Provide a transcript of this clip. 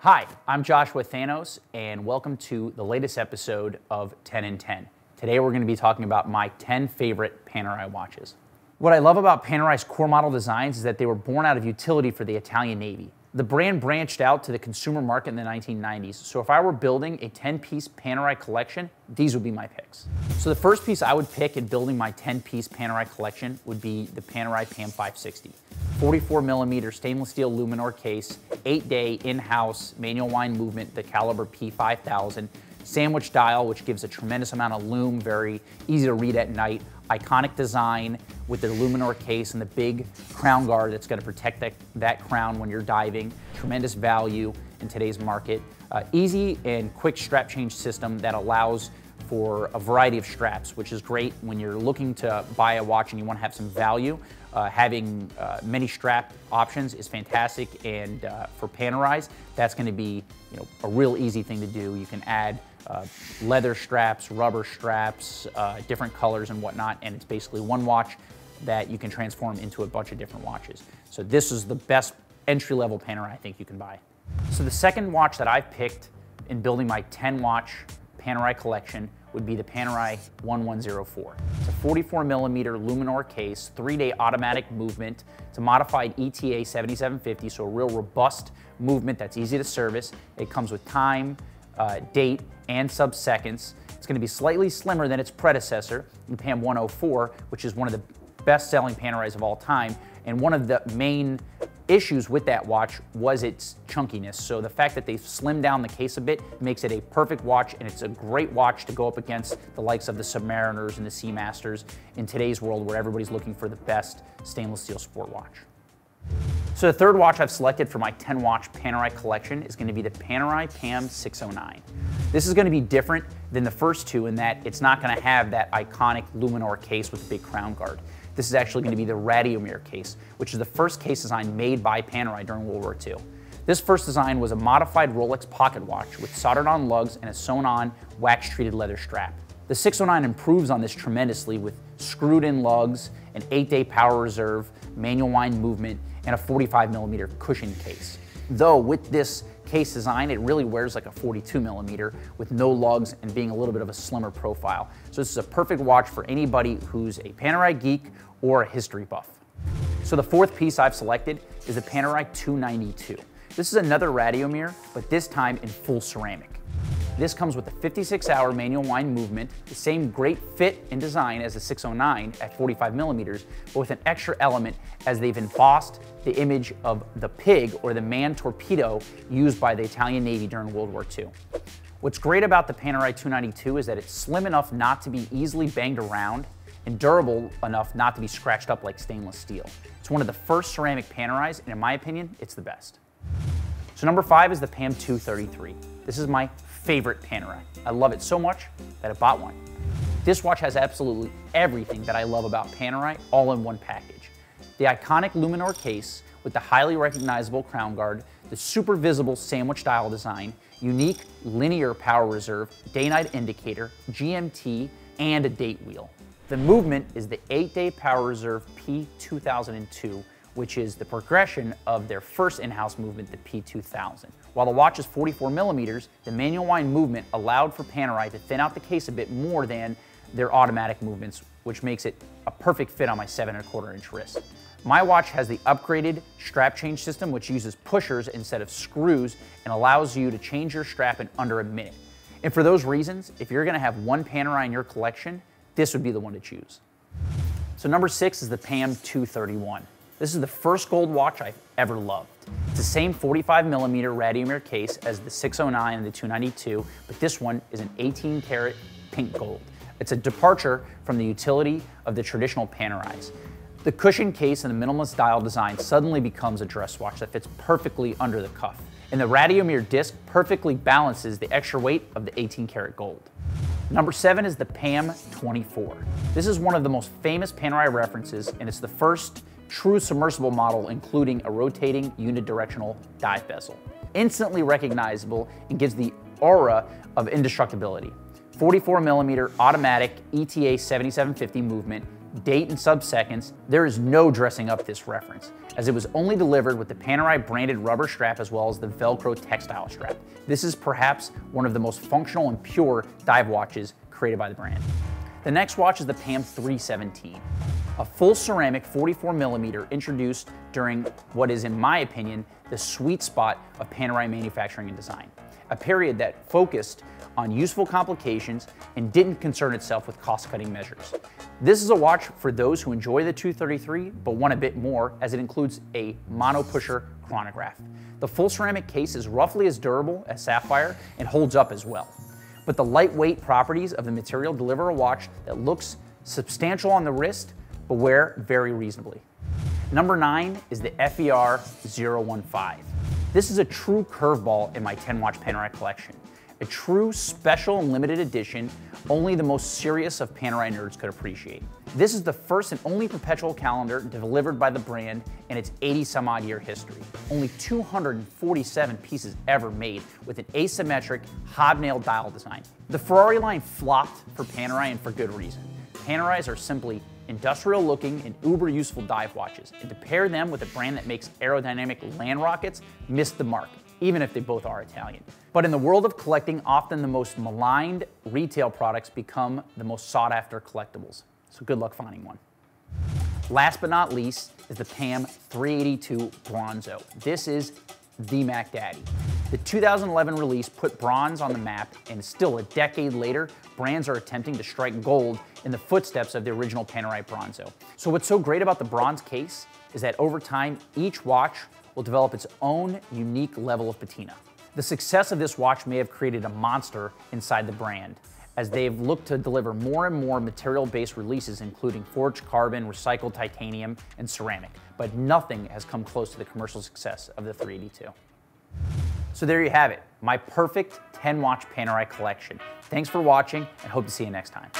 Hi, I'm Josh with Thanos, and welcome to the latest episode of 10 in 10. Today we're going to be talking about my 10 favorite Panerai watches. What I love about Panerai's core model designs is that they were born out of utility for the Italian Navy. The brand branched out to the consumer market in the 1990s, so if I were building a 10-piece Panerai collection, these would be my picks. So the first piece I would pick in building my 10-piece Panerai collection would be the Panerai PAM560. 44mm stainless steel Luminor case, 8-day in-house manual wind movement, the caliber P5000, sandwich dial, which gives a tremendous amount of lume, very easy to read at night, iconic design with their Luminor case and the big crown guard that's going to protect that crown when you're diving. Tremendous value in today's market. Easy and quick strap change system that allows for a variety of straps, which is great when you're looking to buy a watch and you want to have some value. Having many strap options is fantastic, and for Panerais, that's going to be a real easy thing to do. You can add leather straps, rubber straps, different colors and whatnot, and it's basically one watch that you can transform into a bunch of different watches. So this is the best entry-level Panerai I think you can buy. So the second watch that I've picked in building my 10-watch Panerai collection would be the Panerai 1104. It's a 44mm Luminor case, 3-day automatic movement. It's a modified ETA 7750, so a real robust movement that's easy to service. It comes with time, date, and sub-seconds. It's going to be slightly slimmer than its predecessor, the PAM104, which is one of the best-selling Panerais of all time. And one of the main issues with that watch was its chunkiness. So the fact that they've slimmed down the case a bit makes it a perfect watch, and it's a great watch to go up against the likes of the Submariners and the Seamasters in today's world where everybody's looking for the best stainless steel sport watch. So the third watch I've selected for my 10-watch Panerai collection is going to be the Panerai PAM609. This is going to be different than the first two in that it's not going to have that iconic Luminor case with the big crown guard. This is actually going to be the Radiomir case, which is the first case design made by Panerai during World War II. This first design was a modified Rolex pocket watch with soldered-on lugs and a sewn-on wax-treated leather strap. The 609 improves on this tremendously with screwed-in lugs, an 8-day power reserve, manual wind movement, and a 45mm cushion case. Though with this case design, it really wears like a 42mm with no lugs and being a little bit of a slimmer profile. So this is a perfect watch for anybody who's a Panerai geek or a history buff. So the fourth piece I've selected is the Panerai 292. This is another Radiomir, but this time in full ceramic. This comes with a 56-hour manual wind movement, the same great fit and design as the 609 at 45mm, but with an extra element as they've embossed the image of the pig or the man torpedo used by the Italian Navy during World War II. What's great about the Panerai 292 is that it's slim enough not to be easily banged around and durable enough not to be scratched up like stainless steel. It's one of the first ceramic Panerais, and in my opinion, it's the best. So number 5 is the PAM233. This is my favorite Panerai. I love it so much that I bought one. This watch has absolutely everything that I love about Panerai all in one package. The iconic Luminor case with the highly recognizable crown guard, the super visible sandwich dial design, unique linear power reserve, day-night indicator, GMT, and a date wheel. The movement is the 8-day power reserve P2002, which is the progression of their first in-house movement, the P2000. While the watch is 44mm, the manual wind movement allowed for Panerai to thin out the case a bit more than their automatic movements, which makes it a perfect fit on my 7¼ wrist. My watch has the upgraded strap change system, which uses pushers instead of screws and allows you to change your strap in under a minute. And for those reasons, if you're gonna have one Panerai in your collection, this would be the one to choose. So number 6 is the PAM231. This is the first gold watch I've ever loved. It's the same 45mm Radiomir case as the 609 and the 292, but this one is an 18-karat pink gold. It's a departure from the utility of the traditional Panerais. The cushion case and the minimalist dial design suddenly becomes a dress watch that fits perfectly under the cuff. And the Radiomir disc perfectly balances the extra weight of the 18-karat gold. Number 7 is the PAM24. This is one of the most famous Panerai references, and it's the first true submersible model including a rotating unidirectional dive bezel. Instantly recognizable and gives the aura of indestructibility. 44mm automatic ETA 7750 movement, date, and subseconds, there is no dressing up this reference, as it was only delivered with the Panerai branded rubber strap as well as the Velcro textile strap. This is perhaps one of the most functional and pure dive watches created by the brand. The next watch is the PAM317, a full ceramic 44mm introduced during what is, in my opinion, the sweet spot of Panerai manufacturing and design, a period that focused on useful complications and didn't concern itself with cost-cutting measures. This is a watch for those who enjoy the 233 but want a bit more, as it includes a mono-pusher chronograph. The full ceramic case is roughly as durable as sapphire and holds up as well. But the lightweight properties of the material deliver a watch that looks substantial on the wrist, but wear very reasonably. Number 9 is the FER015. This is a true curveball in my 10-watch Panerai collection. A true special and limited edition only the most serious of Panerai nerds could appreciate. This is the first and only perpetual calendar delivered by the brand in its 80-some-odd year history. Only 247 pieces ever made with an asymmetric hobnail dial design. The Ferrari line flopped for Panerai, and for good reason. Panerais are simply industrial-looking and uber-useful dive watches, and to pair them with a brand that makes aerodynamic land rockets missed the mark, even if they both are Italian. But in the world of collecting, often the most maligned retail products become the most sought-after collectibles. So good luck finding one. Last but not least is the PAM382 Bronzo. This is the Mac Daddy. The 2011 release put bronze on the map, and still a decade later, brands are attempting to strike gold in the footsteps of the original Panerai Bronzo. So what's so great about the bronze case is that over time, each watch will develop its own unique level of patina. The success of this watch may have created a monster inside the brand, as they've looked to deliver more and more material-based releases, including forged carbon, recycled titanium, and ceramic. But nothing has come close to the commercial success of the 382. So there you have it, my perfect 10-watch Panerai collection. Thanks for watching, and hope to see you next time.